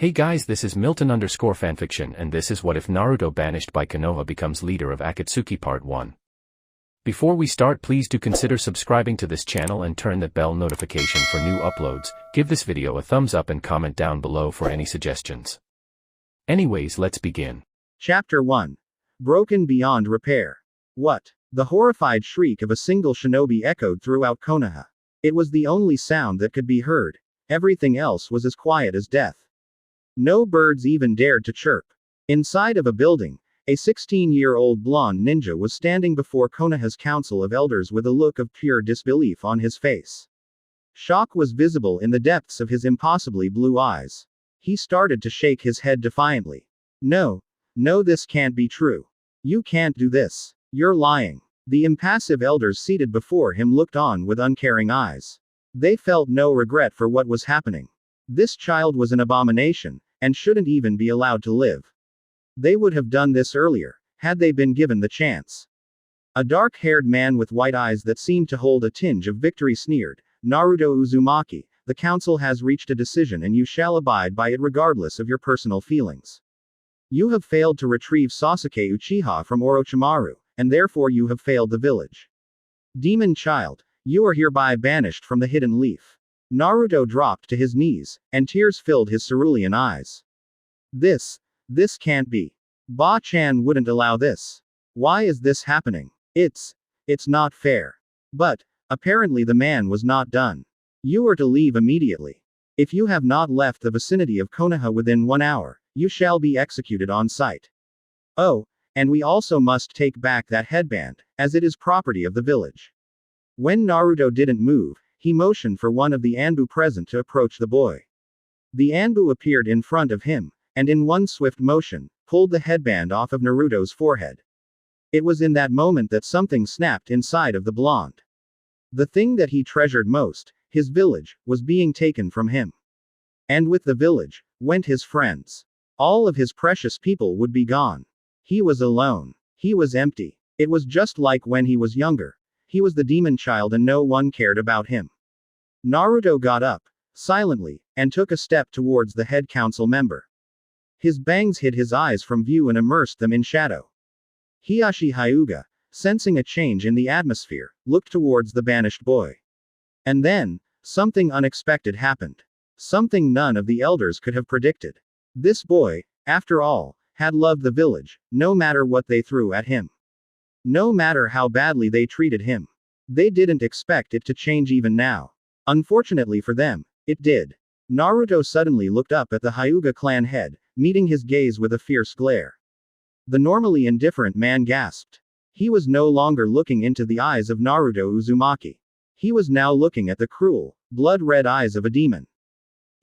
Hey guys, this is Milton _fanfiction and this is What If Naruto Banished by Konoha becomes leader of Akatsuki Part 1. Before we start, please do consider subscribing to this channel and turn that bell notification for new uploads, give this video a thumbs up and comment down below for any suggestions. Anyways, let's begin. Chapter 1. Broken Beyond Repair. What? The horrified shriek of a single shinobi echoed throughout Konoha. It was the only sound that could be heard. Everything else was as quiet as death. No birds even dared to chirp. Inside of a building, a 16-year-old blonde ninja was standing before Konoha's council of elders with a look of pure disbelief on his face. Shock was visible in the depths of his impossibly blue eyes. He started to shake his head defiantly. No, this can't be true. You can't do this. You're lying. The impassive elders seated before him looked on with uncaring eyes. They felt no regret for what was happening. This child was an abomination, and shouldn't even be allowed to live. They would have done this earlier, had they been given the chance. A dark-haired man with white eyes that seemed to hold a tinge of victory sneered, "Naruto Uzumaki, the council has reached a decision and you shall abide by it regardless of your personal feelings. You have failed to retrieve Sasuke Uchiha from Orochimaru, and therefore you have failed the village. Demon child, you are hereby banished from the Hidden Leaf." Naruto dropped to his knees, and tears filled his cerulean eyes. This can't be. Ba-chan wouldn't allow this. Why is this happening? It's not fair. But, apparently the man was not done. You are to leave immediately. If you have not left the vicinity of Konoha within 1 hour, you shall be executed on sight. Oh, and we also must take back that headband, as it is property of the village. When Naruto didn't move, he motioned for one of the Anbu present to approach the boy. The Anbu appeared in front of him, and in one swift motion, pulled the headband off of Naruto's forehead. It was in that moment that something snapped inside of the blonde. The thing that he treasured most, his village, was being taken from him. And with the village, went his friends. All of his precious people would be gone. He was alone. He was empty. It was just like when he was younger. He was the demon child and no one cared about him. Naruto got up, silently, and took a step towards the head council member. His bangs hid his eyes from view and immersed them in shadow. Hiashi Hyuga, sensing a change in the atmosphere, looked towards the banished boy. And then, something unexpected happened. Something none of the elders could have predicted. This boy, after all, had loved the village, no matter what they threw at him. No matter how badly they treated him. They didn't expect it to change even now. Unfortunately for them, it did. Naruto suddenly looked up at the Hyuga clan head, meeting his gaze with a fierce glare. The normally indifferent man gasped. He was no longer looking into the eyes of Naruto Uzumaki. He was now looking at the cruel, blood-red eyes of a demon.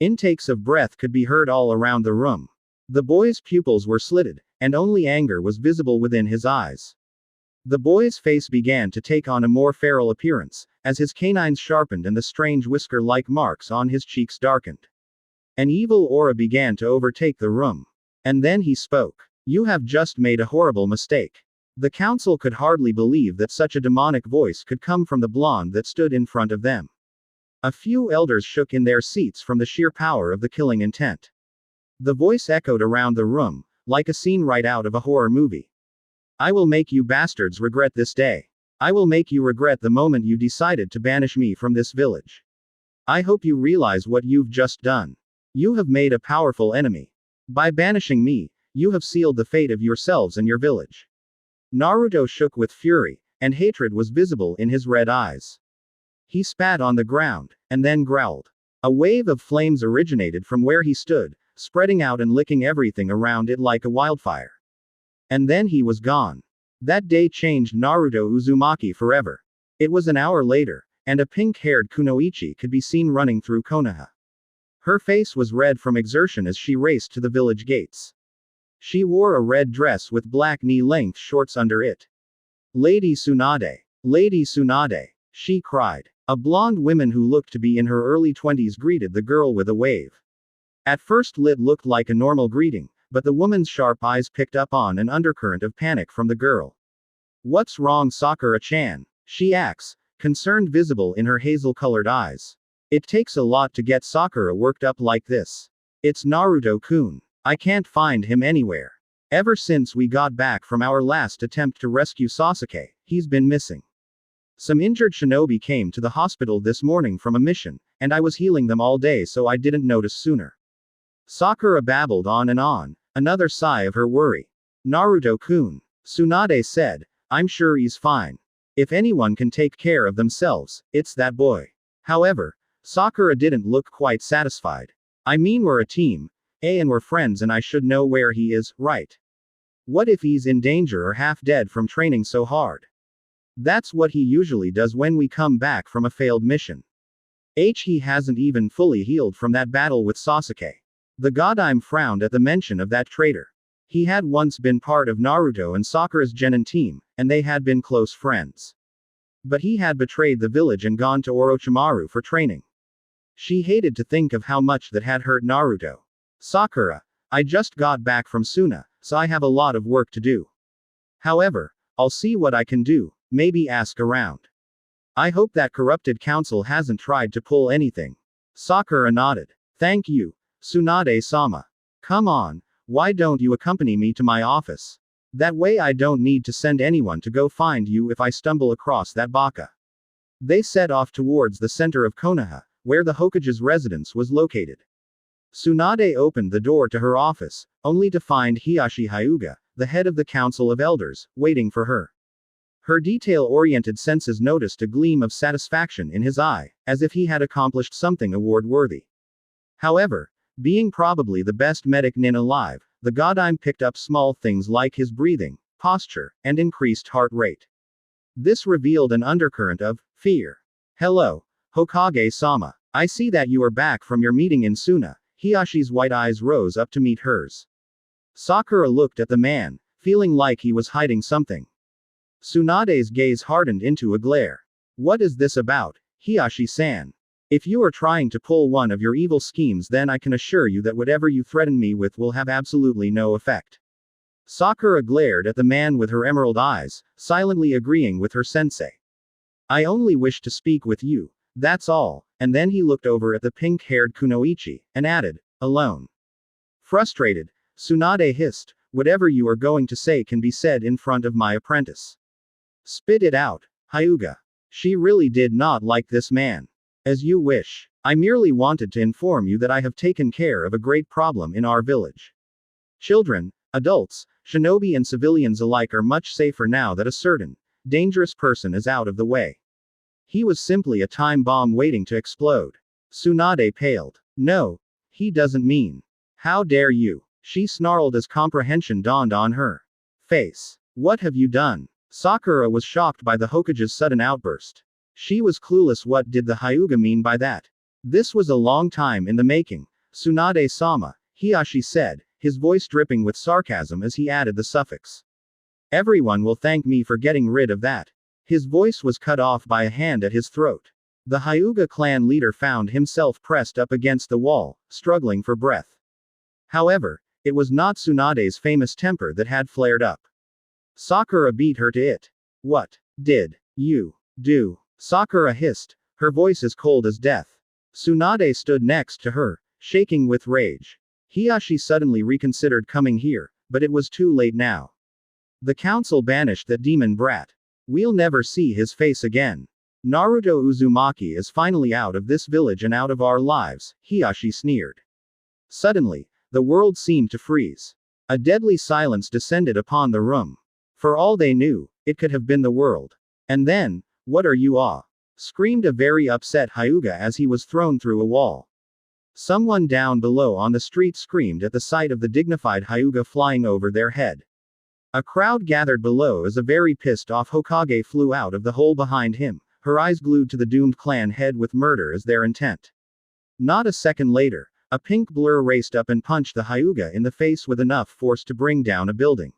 Intakes of breath could be heard all around the room. The boy's pupils were slitted, and only anger was visible within his eyes. The boy's face began to take on a more feral appearance, as his canines sharpened and the strange whisker-like marks on his cheeks darkened. An evil aura began to overtake the room. And then he spoke. "You have just made a horrible mistake." The council could hardly believe that such a demonic voice could come from the blonde that stood in front of them. A few elders shook in their seats from the sheer power of the killing intent. The voice echoed around the room, like a scene right out of a horror movie. "I will make you bastards regret this day. I will make you regret the moment you decided to banish me from this village. I hope you realize what you've just done. You have made a powerful enemy. By banishing me, you have sealed the fate of yourselves and your village." Naruto shook with fury, and hatred was visible in his red eyes. He spat on the ground, and then growled. A wave of flames originated from where he stood, spreading out and licking everything around it like a wildfire. And then he was gone. That day changed Naruto Uzumaki forever. It was an hour later, and a pink-haired kunoichi could be seen running through Konoha. Her face was red from exertion as she raced to the village gates. She wore a red dress with black knee-length shorts under it. "Lady Tsunade! Lady Tsunade!" she cried. A blonde woman who looked to be in her early 20s greeted the girl with a wave. At first it looked like a normal greeting, but the woman's sharp eyes picked up on an undercurrent of panic from the girl. "What's wrong, Sakura-chan?" she asks, concern visible in her hazel-colored eyes. "It takes a lot to get Sakura worked up like this." It's Naruto-kun. I can't find him anywhere. Ever since we got back from our last attempt to rescue Sasuke, he's been missing. Some injured shinobi came to the hospital this morning from a mission, and I was healing them all day so I didn't notice sooner. Sakura babbled on and on, another sigh of her worry. Naruto-kun. Tsunade said, I'm sure he's fine. If anyone can take care of themselves, it's that boy. However, Sakura didn't look quite satisfied. I mean, we're a team, and we're friends, and I should know where he is, right? What if he's in danger or half dead from training so hard? That's what he usually does when we come back from a failed mission. He hasn't even fully healed from that battle with Sasuke. The Godime frowned at the mention of that traitor. He had once been part of Naruto and Sakura's genin team, and they had been close friends. But he had betrayed the village and gone to Orochimaru for training. She hated to think of how much that had hurt Naruto. Sakura, I just got back from Suna, so I have a lot of work to do. However, I'll see what I can do, maybe ask around. I hope that corrupted council hasn't tried to pull anything. Sakura nodded. Thank you, Tsunade-sama. Come on, why don't you accompany me to my office? That way I don't need to send anyone to go find you if I stumble across that baka. They set off towards the center of Konoha, where the Hokage's residence was located. Tsunade opened the door to her office, only to find Hiyashi Hyuga, the head of the Council of Elders, waiting for her. Her detail-oriented senses noticed a gleam of satisfaction in his eye, as if he had accomplished something award-worthy. However, being probably the best medic nin alive, the Godime picked up small things like his breathing, posture, and increased heart rate. This revealed an undercurrent of fear. Hello, Hokage-sama. I see that you are back from your meeting in Suna. Hiyashi's white eyes rose up to meet hers. Sakura looked at the man, feeling like he was hiding something. Tsunade's gaze hardened into a glare. What is this about, Hiyashi-san? If you are trying to pull one of your evil schemes, then I can assure you that whatever you threaten me with will have absolutely no effect. Sakura glared at the man with her emerald eyes, silently agreeing with her sensei. I only wish to speak with you, that's all, and then he looked over at the pink-haired Kunoichi, and added, alone. Frustrated, Tsunade hissed, whatever you are going to say can be said in front of my apprentice. Spit it out, Hyuga. She really did not like this man. As you wish. I merely wanted to inform you that I have taken care of a great problem in our village. Children, adults, shinobi and civilians alike are much safer now that a certain, dangerous person is out of the way. He was simply a time bomb waiting to explode. Tsunade paled. No, he doesn't mean. How dare you? She snarled as comprehension dawned on her face. What have you done? Sakura was shocked by the Hokage's sudden outburst. She was clueless. What did the Hyuga mean by that? This was a long time in the making. Tsunade-sama, Hiyashi said, his voice dripping with sarcasm as he added the suffix. Everyone will thank me for getting rid of that. His voice was cut off by a hand at his throat. The Hyuga clan leader found himself pressed up against the wall, struggling for breath. However, it was not Tsunade's famous temper that had flared up. Sakura beat her to it. What did you do? Sakura hissed, her voice as cold as death. Tsunade stood next to her, shaking with rage. Hiyashi suddenly reconsidered coming here, but it was too late now. The council banished that demon brat. We'll never see his face again. Naruto Uzumaki is finally out of this village and out of our lives, Hiyashi sneered. Suddenly, the world seemed to freeze. A deadly silence descended upon the room. For all they knew, it could have been the world. And then, what are you screamed a very upset Hyuga as he was thrown through a wall. Someone down below on the street screamed at the sight of the dignified Hyuga flying over their head. A crowd gathered below as a very pissed off Hokage flew out of the hole behind him, her eyes glued to the doomed clan head with murder as their intent. Not a second later, a pink blur raced up and punched the Hyuga in the face with enough force to bring down a building.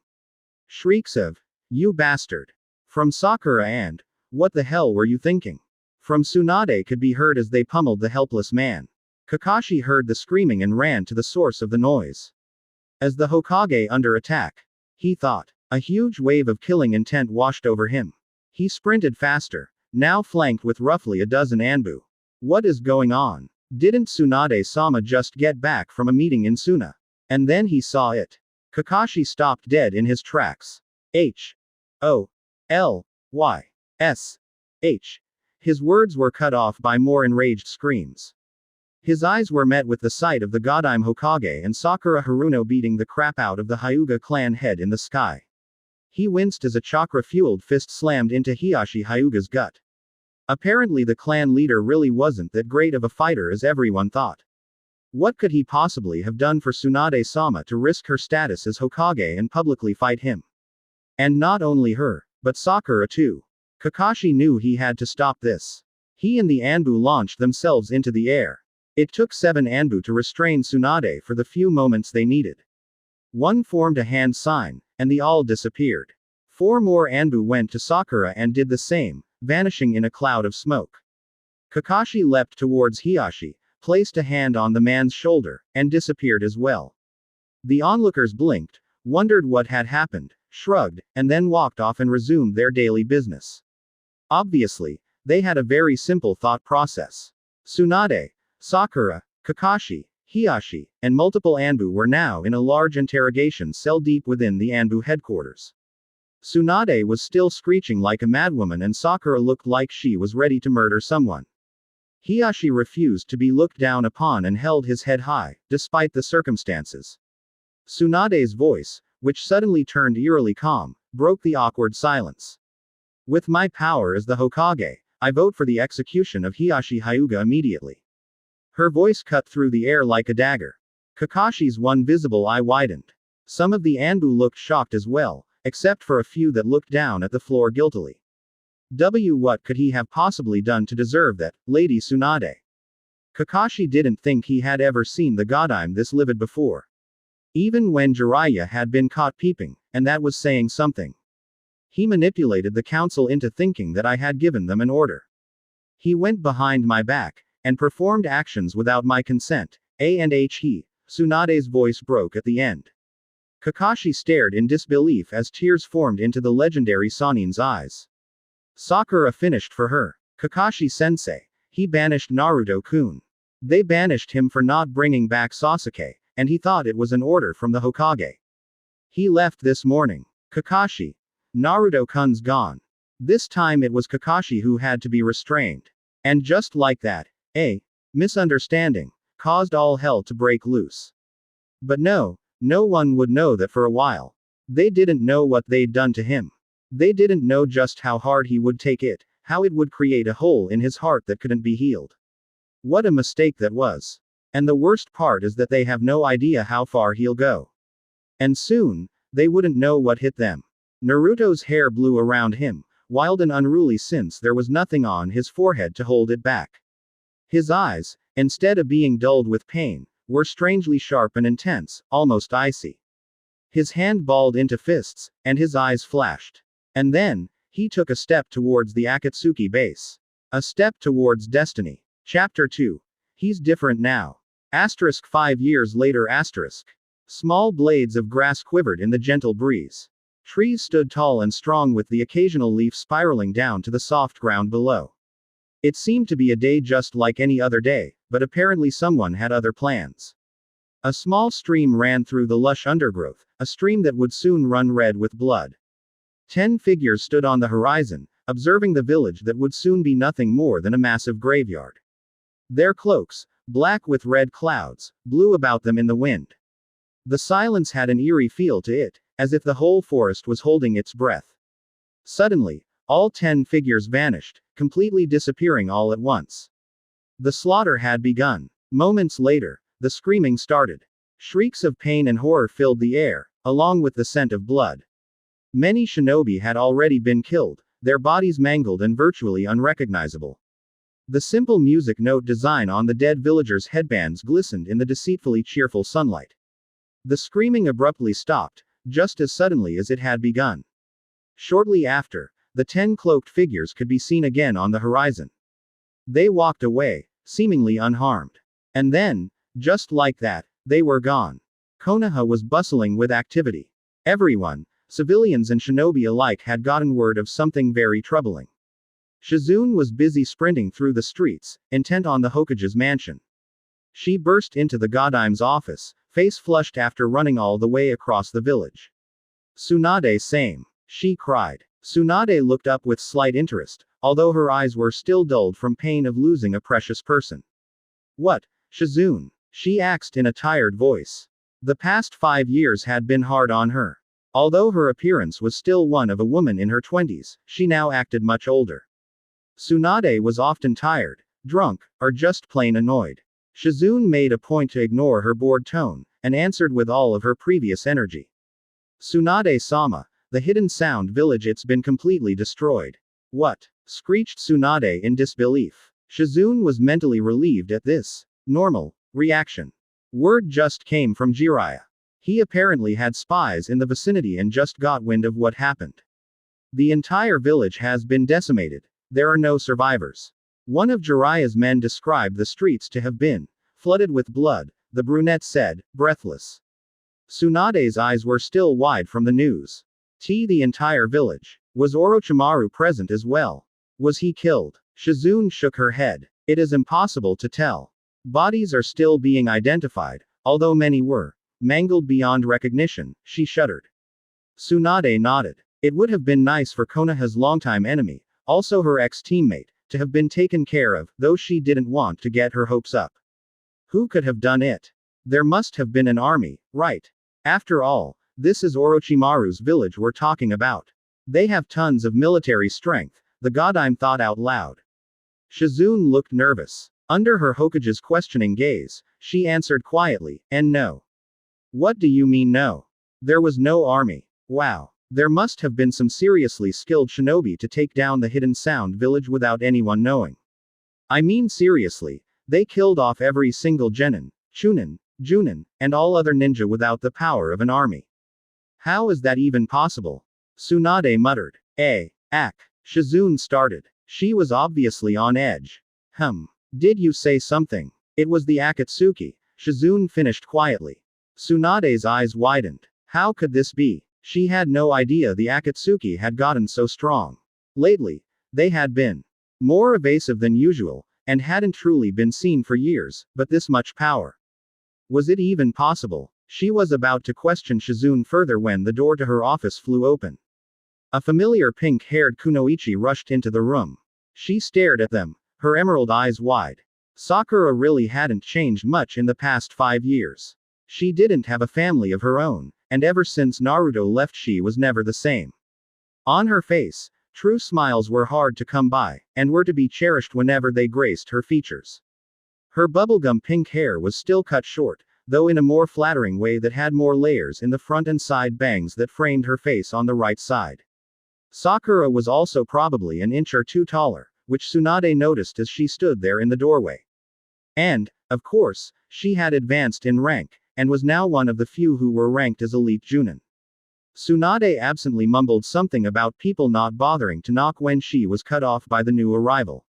Shrieks of, "You bastard!" from Sakura and, "What the hell were you thinking?" from Tsunade could be heard as they pummeled the helpless man. Kakashi heard the screaming and ran to the source of the noise. As the Hokage under attack, he thought, a huge wave of killing intent washed over him. He sprinted faster, now flanked with roughly a dozen Anbu. What is going on? Didn't Tsunade-sama just get back from a meeting in Suna? And then he saw it. Kakashi stopped dead in his tracks. H-O-L-Y-S-H. His words were cut off by more enraged screams. His eyes were met with the sight of the Godime Hokage and Sakura Haruno beating the crap out of the Hyuga clan head in the sky. He winced as a chakra-fueled fist slammed into Hiashi Hyuga's gut. Apparently the clan leader really wasn't that great of a fighter as everyone thought. What could he possibly have done for Tsunade-sama to risk her status as Hokage and publicly fight him? And not only her, but Sakura too. Kakashi knew he had to stop this. He and the Anbu launched themselves into the air. It took 7 Anbu to restrain Tsunade for the few moments they needed. One formed a hand sign, and they all disappeared. 4 more Anbu went to Sakura and did the same, vanishing in a cloud of smoke. Kakashi leapt towards Hiashi, placed a hand on the man's shoulder, and disappeared as well. The onlookers blinked, wondered what had happened, shrugged, and then walked off and resumed their daily business. Obviously, they had a very simple thought process. Tsunade, Sakura, Kakashi, Hiashi, and multiple Anbu were now in a large interrogation cell deep within the Anbu headquarters. Tsunade was still screeching like a madwoman and Sakura looked like she was ready to murder someone. Hiashi refused to be looked down upon and held his head high, despite the circumstances. Tsunade's voice, which suddenly turned eerily calm, broke the awkward silence. With my power as the Hokage, I vote for the execution of Hiashi Hyuga immediately. Her voice cut through the air like a dagger. Kakashi's one visible eye widened. Some of the Anbu looked shocked as well, except for a few that looked down at the floor guiltily. What could he have possibly done to deserve that, Lady Tsunade? Kakashi didn't think he had ever seen the Godime this livid before. Even when Jiraiya had been caught peeping, and that was saying something. He manipulated the council into thinking that I had given them an order. He went behind my back, and performed actions without my consent. Tsunade's voice broke at the end. Kakashi stared in disbelief as tears formed into the legendary Sanin's eyes. Sakura finished for her. Kakashi-sensei. He banished Naruto-kun. They banished him for not bringing back Sasuke, and he thought it was an order from the Hokage. He left this morning. Kakashi. Naruto-kun's gone. This time it was Kakashi who had to be restrained. And just like that, a misunderstanding caused all hell to break loose. But no one would know that for a while. They didn't know what they'd done to him. They didn't know just how hard he would take it, how it would create a hole in his heart that couldn't be healed. What a mistake that was. And the worst part is that they have no idea how far he'll go. And soon, they wouldn't know what hit them. Naruto's hair blew around him, wild and unruly since there was nothing on his forehead to hold it back. His eyes, instead of being dulled with pain, were strangely sharp and intense, almost icy. His hand balled into fists, and his eyes flashed. And then, he took a step towards the Akatsuki base. A step towards destiny. Chapter 2. He's different now. 5 years later. Small blades of grass quivered in the gentle breeze. Trees stood tall and strong with the occasional leaf spiraling down to the soft ground below. It seemed to be a day just like any other day, but apparently someone had other plans. A small stream ran through the lush undergrowth, a stream that would soon run red with blood. 10 figures stood on the horizon, observing the village that would soon be nothing more than a massive graveyard. Their cloaks, black with red clouds, blew about them in the wind. The silence had an eerie feel to it, as if the whole forest was holding its breath. Suddenly, all 10 figures vanished, completely disappearing all at once. The slaughter had begun. Moments later, the screaming started. Shrieks of pain and horror filled the air, along with the scent of blood. Many shinobi had already been killed, their bodies mangled and virtually unrecognizable. The simple music note design on the dead villagers' headbands glistened in the deceitfully cheerful sunlight. The screaming abruptly stopped, just as suddenly as it had begun. Shortly after, the 10 cloaked figures could be seen again on the horizon. They walked away, seemingly unharmed. And then, just like that, they were gone. Konoha was bustling with activity. Everyone, civilians and shinobi alike, had gotten word of something very troubling. Shizune was busy sprinting through the streets, intent on the Hokage's mansion. She burst into the Godime's office, face flushed after running all the way across the village. Tsunade same. She cried. Tsunade looked up with slight interest, although her eyes were still dulled from pain of losing a precious person. What, Shizune? She asked in a tired voice. The past 5 years had been hard on her. Although her appearance was still one of a woman in her 20s, she now acted much older. Tsunade was often tired, drunk, or just plain annoyed. Shizune made a point to ignore her bored tone, and answered with all of her previous energy. Tsunade-sama, the hidden sound village, it's been completely destroyed. What? Screeched Tsunade in disbelief. Shizune was mentally relieved at this normal reaction. Word just came from Jiraiya. He apparently had spies in the vicinity and just got wind of what happened. The entire village has been decimated. There are no survivors. One of Jiraiya's men described the streets to have been flooded with blood, the brunette said, breathless. Tsunade's eyes were still wide from the news. The entire village. Was Orochimaru present as well? Was he killed? Shizune shook her head. It is impossible to tell. Bodies are still being identified, although many were mangled beyond recognition. She shuddered. Tsunade nodded. It would have been nice for Konoha's longtime enemy, also her ex-teammate, to have been taken care of, though she didn't want to get her hopes up. Who could have done it? There must have been an army, right? After all, this is Orochimaru's village we're talking about. They have tons of military strength, the Godime thought out loud. Shizune looked nervous. Under her Hokage's questioning gaze, she answered quietly, and no. What do you mean no? There was no army. Wow. There must have been some seriously skilled shinobi to take down the hidden sound village without anyone knowing. I mean seriously, they killed off every single genin, chunin, junin, and all other ninja without the power of an army. How is that even possible? Tsunade muttered. Shizune started. She was obviously on edge. Did you say something? It was the Akatsuki, Shizune finished quietly. Tsunade's eyes widened. How could this be? She had no idea the Akatsuki had gotten so strong. Lately, they had been more evasive than usual, and hadn't truly been seen for years, but this much power. Was it even possible? She was about to question Shizune further when the door to her office flew open. A familiar pink-haired kunoichi rushed into the room. She stared at them, her emerald eyes wide. Sakura really hadn't changed much in the past 5 years. She didn't have a family of her own, and ever since Naruto left she was never the same. On her face, true smiles were hard to come by, and were to be cherished whenever they graced her features. Her bubblegum pink hair was still cut short, though in a more flattering way that had more layers in the front and side bangs that framed her face on the right side. Sakura was also probably an inch or two taller, which Tsunade noticed as she stood there in the doorway. And, of course, she had advanced in rank, and was now one of the few who were ranked as elite Junin. Tsunade absently mumbled something about people not bothering to knock when she was cut off by the new arrival.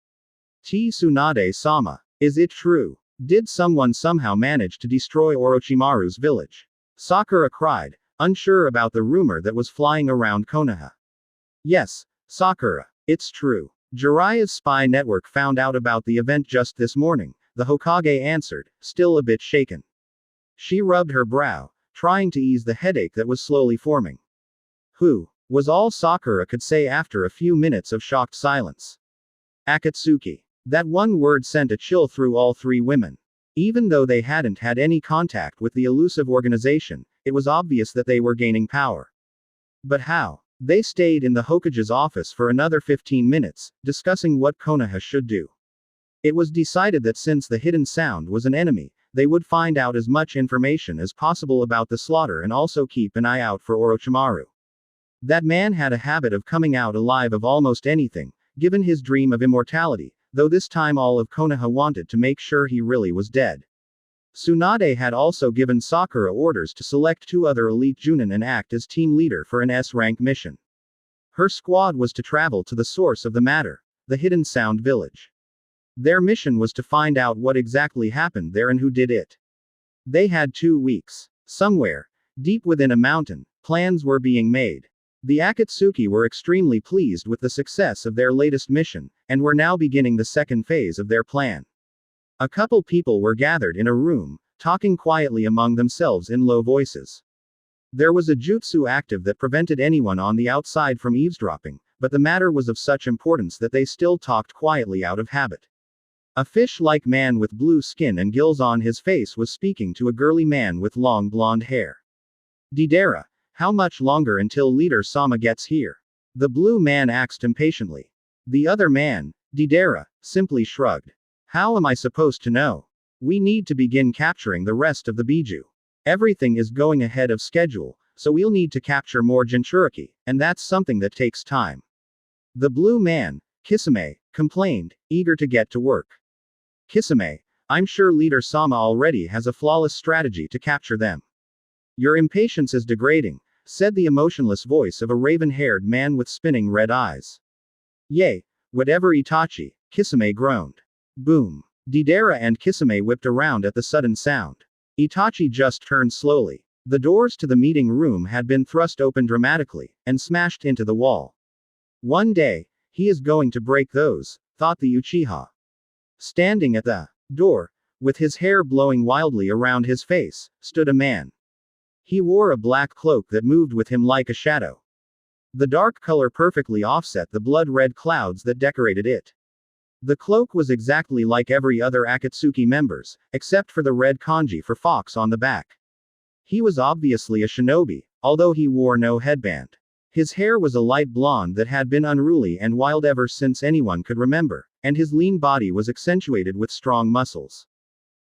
Tsunade-sama. Is it true? Did someone somehow manage to destroy Orochimaru's village? Sakura cried, unsure about the rumor that was flying around Konoha. Yes, Sakura, it's true. Jiraiya's spy network found out about the event just this morning, the Hokage answered, still a bit shaken. She rubbed her brow, trying to ease the headache that was slowly forming. Who? Was all Sakura could say after a few minutes of shocked silence. Akatsuki. That one word sent a chill through all 3 women. Even though they hadn't had any contact with the elusive organization, it was obvious that they were gaining power. But how? They stayed in the Hokage's office for another 15 minutes, discussing what Konoha should do. It was decided that since the hidden sound was an enemy, they would find out as much information as possible about the slaughter and also keep an eye out for Orochimaru. That man had a habit of coming out alive of almost anything, given his dream of immortality, though this time all of Konoha wanted to make sure he really was dead. Tsunade had also given Sakura orders to select 2 other elite Junin and act as team leader for an S-rank mission. Her squad was to travel to the source of the matter, the hidden sound village. Their mission was to find out what exactly happened there and who did it. They had 2 weeks. Somewhere, deep within a mountain, plans were being made. The Akatsuki were extremely pleased with the success of their latest mission, and were now beginning the second phase of their plan. A couple people were gathered in a room, talking quietly among themselves in low voices. There was a jutsu active that prevented anyone on the outside from eavesdropping, but the matter was of such importance that they still talked quietly out of habit. A fish-like man with blue skin and gills on his face was speaking to a girly man with long blonde hair. Deidara, how much longer until Leader Sama gets here? The blue man asked impatiently. The other man, Deidara, simply shrugged. How am I supposed to know? We need to begin capturing the rest of the Biju. Everything is going ahead of schedule, so we'll need to capture more Jinchuriki, and that's something that takes time. The blue man, Kisame, complained, eager to get to work. Kisame, I'm sure Leader Sama already has a flawless strategy to capture them. Your impatience is degrading, said the emotionless voice of a raven-haired man with spinning red eyes. Yay, whatever Itachi, Kisame groaned. Boom. Deidara and Kisame whipped around at the sudden sound. Itachi just turned slowly. The doors to the meeting room had been thrust open dramatically, and smashed into the wall. One day, he is going to break those, thought the Uchiha. Standing at the door, with his hair blowing wildly around his face, stood a man. He wore a black cloak that moved with him like a shadow. The dark color perfectly offset the blood-red clouds that decorated it. The cloak was exactly like every other Akatsuki member's, except for the red kanji for fox on the back. He was obviously a shinobi, although he wore no headband. His hair was a light blonde that had been unruly and wild ever since anyone could remember, and his lean body was accentuated with strong muscles.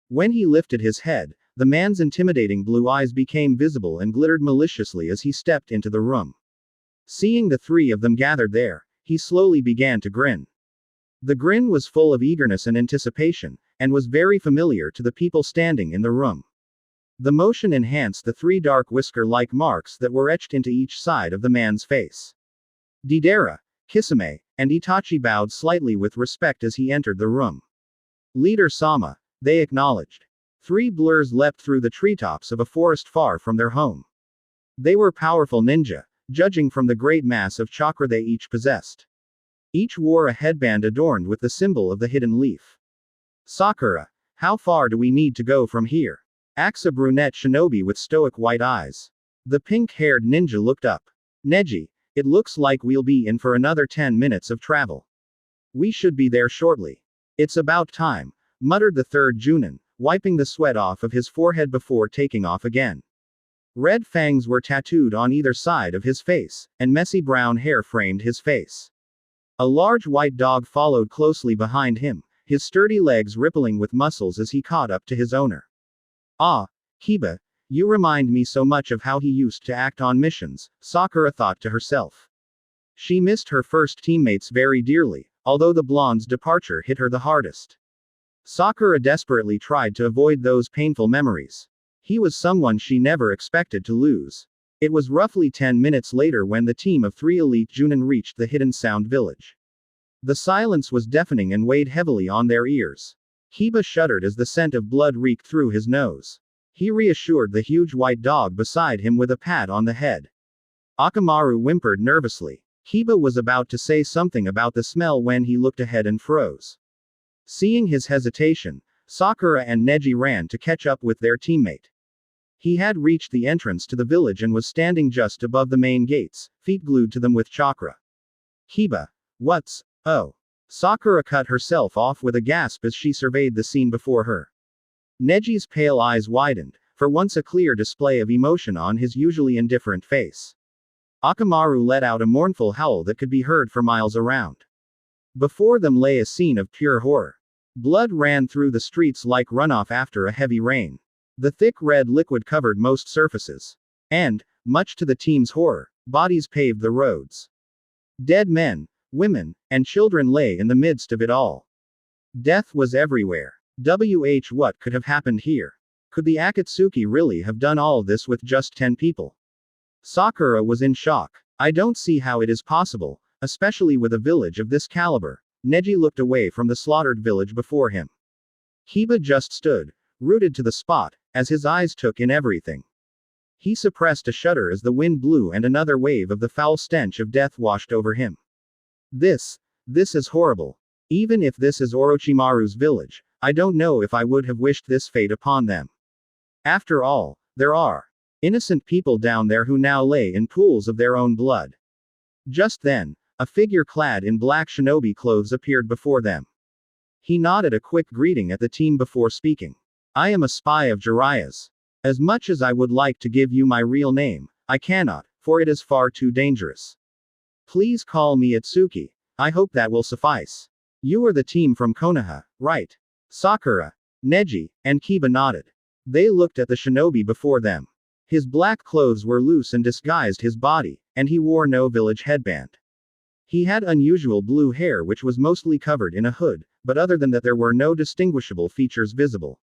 When he lifted his head, the man's intimidating blue eyes became visible and glittered maliciously as he stepped into the room. Seeing the three of them gathered there, he slowly began to grin. The grin was full of eagerness and anticipation, and was very familiar to the people standing in the room. The motion enhanced the three dark whisker-like marks that were etched into each side of the man's face. Deidara, Kisame, and Itachi bowed slightly with respect as he entered the room. Leader Sama, they acknowledged. Three blurs leapt through the treetops of a forest far from their home. They were powerful ninja, judging from the great mass of chakra they each possessed. Each wore a headband adorned with the symbol of the hidden leaf. Sakura, how far do we need to go from here? Asked a brunette shinobi with stoic white eyes. The pink-haired ninja looked up. Neji, it looks like we'll be in for another 10 minutes of travel. We should be there shortly. It's about time, muttered the third Junin, wiping the sweat off of his forehead before taking off again. Red fangs were tattooed on either side of his face, and messy brown hair framed his face. A large white dog followed closely behind him, his sturdy legs rippling with muscles as he caught up to his owner. Ah, Kiba, you remind me so much of how he used to act on missions, Sakura thought to herself. She missed her first teammates very dearly, although the blonde's departure hit her the hardest. Sakura desperately tried to avoid those painful memories. He was someone she never expected to lose. It was roughly 10 minutes later when the team of 3 elite Junin reached the hidden sound village. The silence was deafening and weighed heavily on their ears. Kiba shuddered as the scent of blood reeked through his nose. He reassured the huge white dog beside him with a pat on the head. Akamaru whimpered nervously. Kiba was about to say something about the smell when he looked ahead and froze. Seeing his hesitation, Sakura and Neji ran to catch up with their teammate. He had reached the entrance to the village and was standing just above the main gates, feet glued to them with chakra. Kiba. Oh. Sakura cut herself off with a gasp as she surveyed the scene before her. Neji's pale eyes widened, for once a clear display of emotion on his usually indifferent face. Akamaru let out a mournful howl that could be heard for miles around. Before them lay a scene of pure horror. Blood ran through the streets like runoff after a heavy rain. The thick red liquid covered most surfaces. And, much to the team's horror, bodies paved the roads. Dead men, women, and children lay in the midst of it all. Death was everywhere. What could have happened here? Could the Akatsuki really have done all this with just 10 people? Sakura was in shock. I don't see how it is possible, especially with a village of this caliber. Neji looked away from the slaughtered village before him. Kiba just stood, rooted to the spot, as his eyes took in everything. He suppressed a shudder as the wind blew and another wave of the foul stench of death washed over him. This is horrible. Even if this is Orochimaru's village, I don't know if I would have wished this fate upon them. After all, there are innocent people down there who now lay in pools of their own blood. Just then, a figure clad in black shinobi clothes appeared before them. He nodded a quick greeting at the team before speaking. I am a spy of Jiraiya's. As much as I would like to give you my real name, I cannot, for it is far too dangerous. Please call me Atsuki. I hope that will suffice. You are the team from Konoha, right? Sakura, Neji, and Kiba nodded. They looked at the shinobi before them. His black clothes were loose and disguised his body, and he wore no village headband. He had unusual blue hair which was mostly covered in a hood, but other than that there were no distinguishable features visible.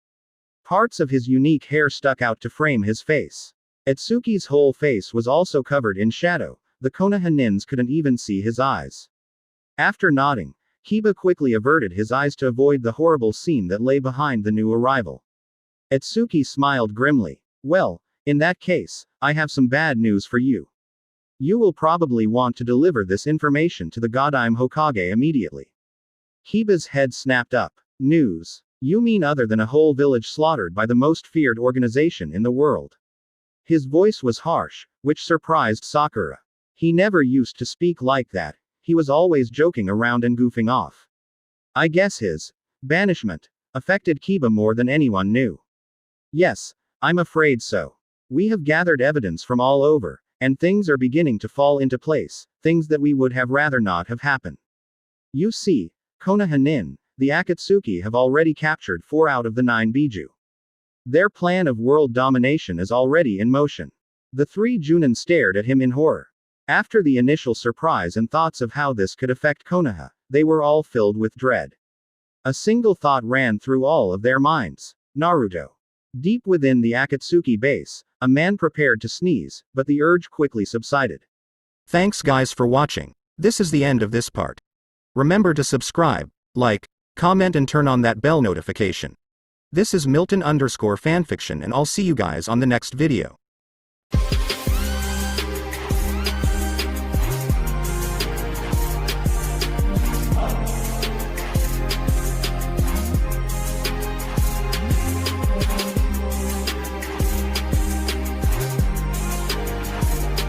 Parts of his unique hair stuck out to frame his face. Atsuki's whole face was also covered in shadow, the Konoha nins couldn't even see his eyes. After nodding, Kiba quickly averted his eyes to avoid the horrible scene that lay behind the new arrival. Atsuki smiled grimly. Well, in that case, I have some bad news for you. You will probably want to deliver this information to the Godime Hokage immediately. Kiba's head snapped up. News? You mean other than a whole village slaughtered by the most feared organization in the world? His voice was harsh, which surprised Sakura. He never used to speak like that, he was always joking around and goofing off. I guess his banishment affected Kiba more than anyone knew. Yes, I'm afraid so. We have gathered evidence from all over, and things are beginning to fall into place, things that we would have rather not have happen. You see, Konoha Nin, the Akatsuki have already captured 4 out of the 9 Biju. Their plan of world domination is already in motion. The 3 Junin stared at him in horror. After the initial surprise and thoughts of how this could affect Konoha, they were all filled with dread. A single thought ran through all of their minds. Naruto. Deep within the Akatsuki base, a man prepared to sneeze, but the urge quickly subsided. Thanks guys for watching. This is the end of this part. Remember to subscribe, like, comment and turn on that bell notification. This is Milton _fanfiction and I'll see you guys on the next video.